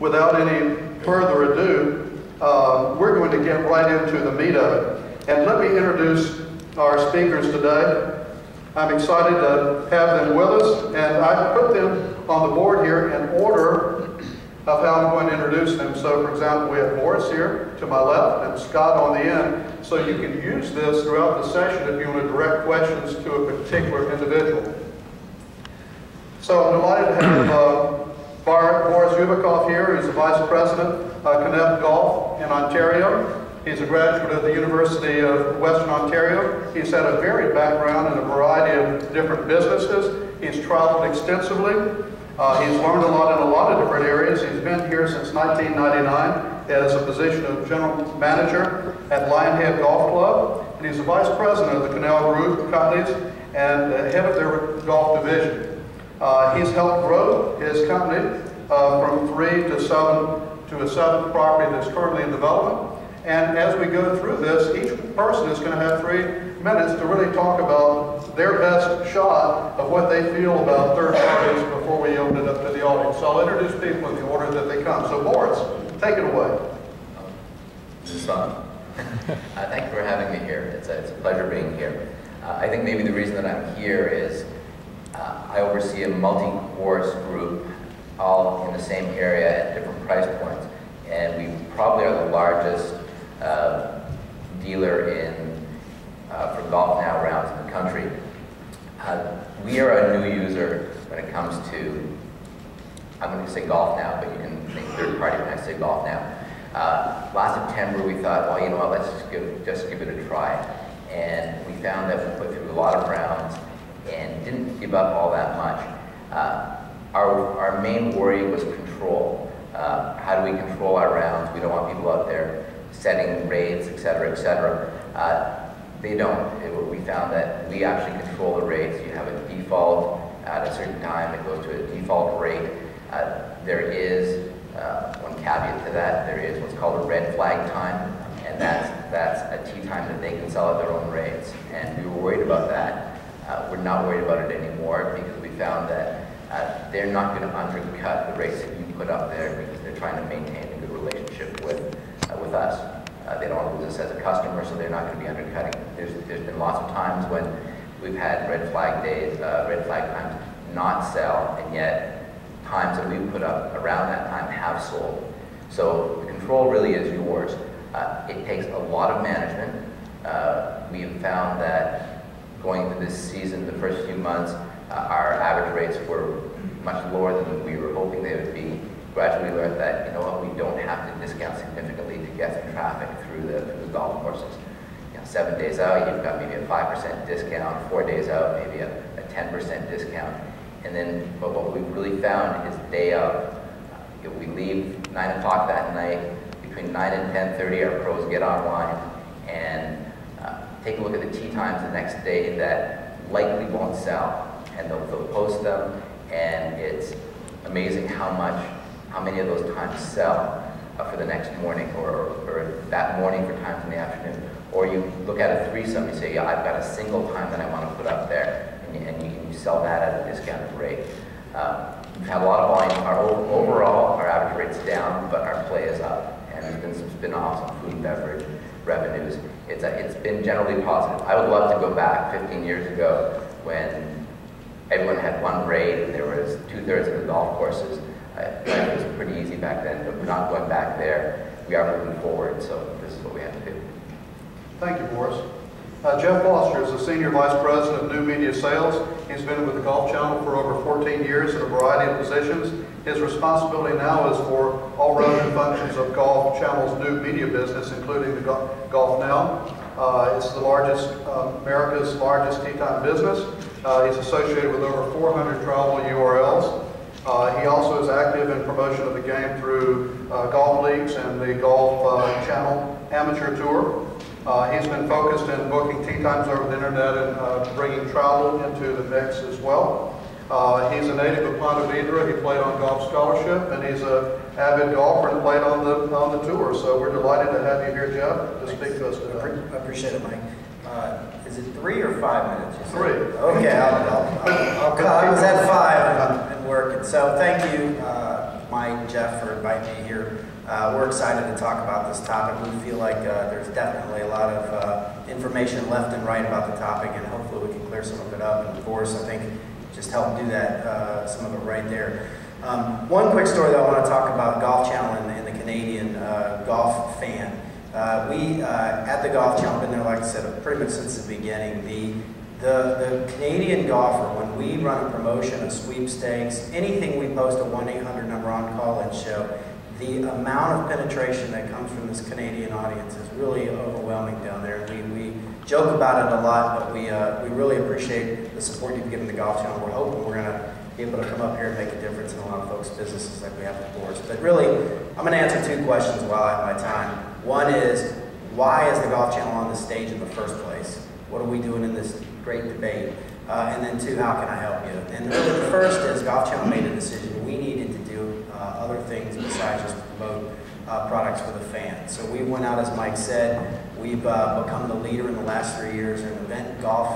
Without any further ado, we're going to get right into the meat of it. And let me introduce our speakers today. I'm excited to have them with us, and I put them on the board here in order of how I'm going to introduce them. So, for example, we have Boris here to my left and Scott on the end. So you can use this throughout the session if you want to direct questions to a particular individual. So I'm delighted to have Boris here. He's the Vice President of Connect Golf in Ontario. He's a graduate of the University of Western Ontario. He's had a varied background in a variety of different businesses. He's traveled extensively. He's learned a lot in a lot of different areas. He's been here since 1999 as a position of General Manager at Lionhead Golf Club. And he's the Vice President of the Canal Group Companies and head of their golf division. He's helped grow his company from 3 to 7 to a 7th property that's currently in development. And as we go through this, each person is going to have 3 minutes to really talk about their best shot of what they feel about third parties before we open it up to the audience. So I'll introduce people in the order that they come. So Boris, take it away. This is fun. Thank you for having me here. It's a pleasure being here. I think maybe the reason that I'm here is I oversee a multi-course group all in the same area at different price points. And we probably are the largest dealer for GolfNow rounds in the country. We are a new user when it comes to, I'm going to say GolfNow, but you can think third party when I say GolfNow. Last September we thought, well, you know what, let's just give it a try. And we found that we put through a lot of rounds and didn't give up all that much. Our main worry was control. How do we control our rounds? We don't want people out there setting rates, et cetera, et cetera. They don't. We found that we actually control the rates. You have a default at a certain time. It goes to a default rate. There is one caveat to that. There is what's called a red flag time, and that's a tee time that they can sell at their own rates. And we were worried about that. We're not worried about it anymore because we found that they're not going to undercut the rates that you put up there because they're trying to maintain a good relationship with us. They don't want to lose us as a customer, so they're not going to be undercutting. There's been lots of times when we've had red flag days, red flag times not sell, and yet times that we put up around that time have sold. So the control really is yours. It takes a lot of management. We have found that going into this season, the first few months, our average rates were much lower than we were hoping they would be. Gradually learned that, you know what, we don't have to discount significantly to get some traffic through the golf courses. You know, 7 days out, you've got maybe a 5% discount. 4 days out, maybe a 10% discount. And then, but what we've really found is day of. If we leave 9 o'clock that night, between 9 and 10:30, our pros get online and take a look at the tee times the next day that likely won't sell. And they'll post them, and it's amazing how many of those times sell for the next morning or that morning for times in the afternoon. Or you look at a threesome, you say, yeah, I've got a single time that I want to put up there, and you sell that at a discounted rate. We've had a lot of volume. Overall, our average rate's down, but our play is up. And there's been some spin-offs on food and beverage revenues. It's been generally positive. I would love to go back 15 years ago when everyone had one rate and there was 2/3 of the golf courses. It was pretty easy back then, but we're not going back there. We are moving forward, so this is what we have to do. Thank you, Boris. Jeff Foster is the Senior Vice President of New Media Sales. He's been with the Golf Channel for over 14 years in a variety of positions. His responsibility now is for all relevant functions of Golf Channel's new media business, including the GolfNow. It's the largest, America's largest tee time business. He's associated with over 400 travel URLs. He also is active in promotion of the game through golf leagues and the Golf Channel Amateur Tour. He's been focused in booking tee times over the internet and bringing travel into the mix as well. He's a native of Ponte Vedra. He played on Golf Scholarship, and he's an avid golfer and played on the tour. So we're delighted to have you here, Jeff, to speak to us today. I appreciate it, Mike. Is it 3 or 5 minutes? You said? 3. Okay, I was at 5 and working. So thank you. Mike, Jeff for inviting me here. We're excited to talk about this topic. We feel like there's definitely a lot of information left and right about the topic, and hopefully we can clear some of it up. And Boris, I think, just helped do that, some of it right there. One quick story that I want to talk about, Golf Channel and the Canadian golf fan. We, at the Golf Channel, been there, like I said, pretty much since the beginning. The Canadian golfer, when we run a promotion, a sweepstakes, anything we post a 1-800 number on call-in show, the amount of penetration that comes from this Canadian audience is really overwhelming down there. We joke about it a lot, but we really appreciate the support you've given the Golf Channel. We're hoping we're going to be able to come up here and make a difference in a lot of folks' businesses like we have with Boris. But really, I'm going to answer two questions while I have my time. One is, why is the Golf Channel on the stage in the first place? What are we doing in this great debate? And then two, how can I help you? And really the first is Golf Channel made a decision. We needed to do other things besides just promote products for the fans. So we went out, as Mike said, we've become the leader in the last 3 years in event golf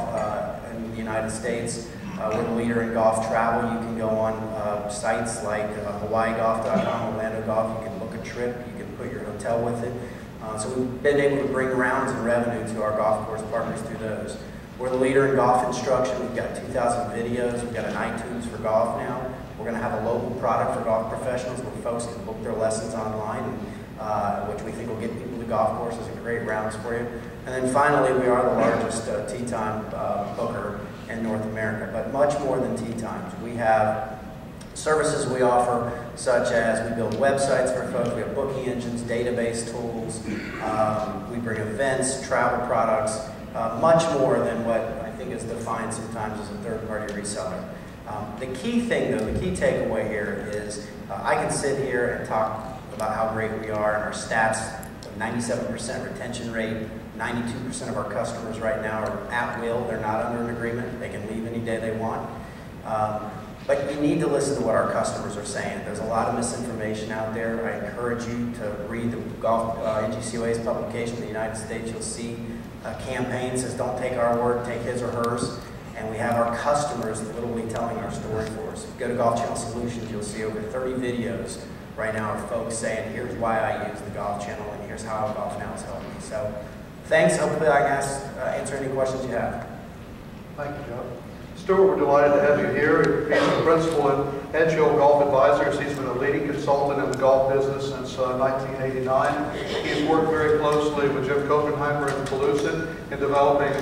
in the United States. We're the leader in golf travel. You can go on sites like HawaiiGolf.com, Orlando Golf. You can book a trip. You can put your hotel with it. So we've been able to bring rounds and revenue to our golf course partners through those. We're the leader in golf instruction. We've got 2,000 videos. We've got an iTunes for GolfNow. We're going to have a local product for golf professionals where folks can book their lessons online, which we think will get people to golf courses and create rounds for you. And then finally, we are the largest tee time booker in North America, but much more than tee times. We have services we offer, such as we build websites for folks, we have booking engines, database tools, we bring events, travel products, much more than what I think is defined sometimes as a third-party reseller. The key thing, though, the key takeaway here is I can sit here and talk about how great we are and our stats, 97% retention rate, 92% of our customers right now are at will. They're not under an agreement. They can leave any day they want. But you need to listen to what our customers are saying. There's a lot of misinformation out there. I encourage you to read the NGCOA's publication in the United States. You'll see a campaign that says, don't take our word, take his or hers. And we have our customers literally telling our story for us. If you go to Golf Channel Solutions, you'll see over 30 videos right now of folks saying, here's why I use the Golf Channel, and here's how GolfNow has helped me. So thanks. Hopefully I can answer any questions you have. Thank you, Joe. Stuart, we're delighted to have you here. He's the principal at NGCOA Golf Advisors. He's been a leading consultant in the golf business since 1989. He's worked very closely with Jim Kopenheimer and Pellucid in developing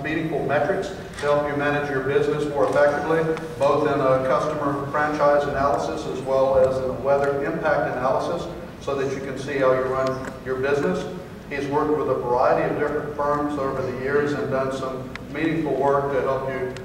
meaningful metrics to help you manage your business more effectively, both in a customer franchise analysis as well as in a weather impact analysis, so that you can see how you run your business. He's worked with a variety of different firms over the years and done some meaningful work to help you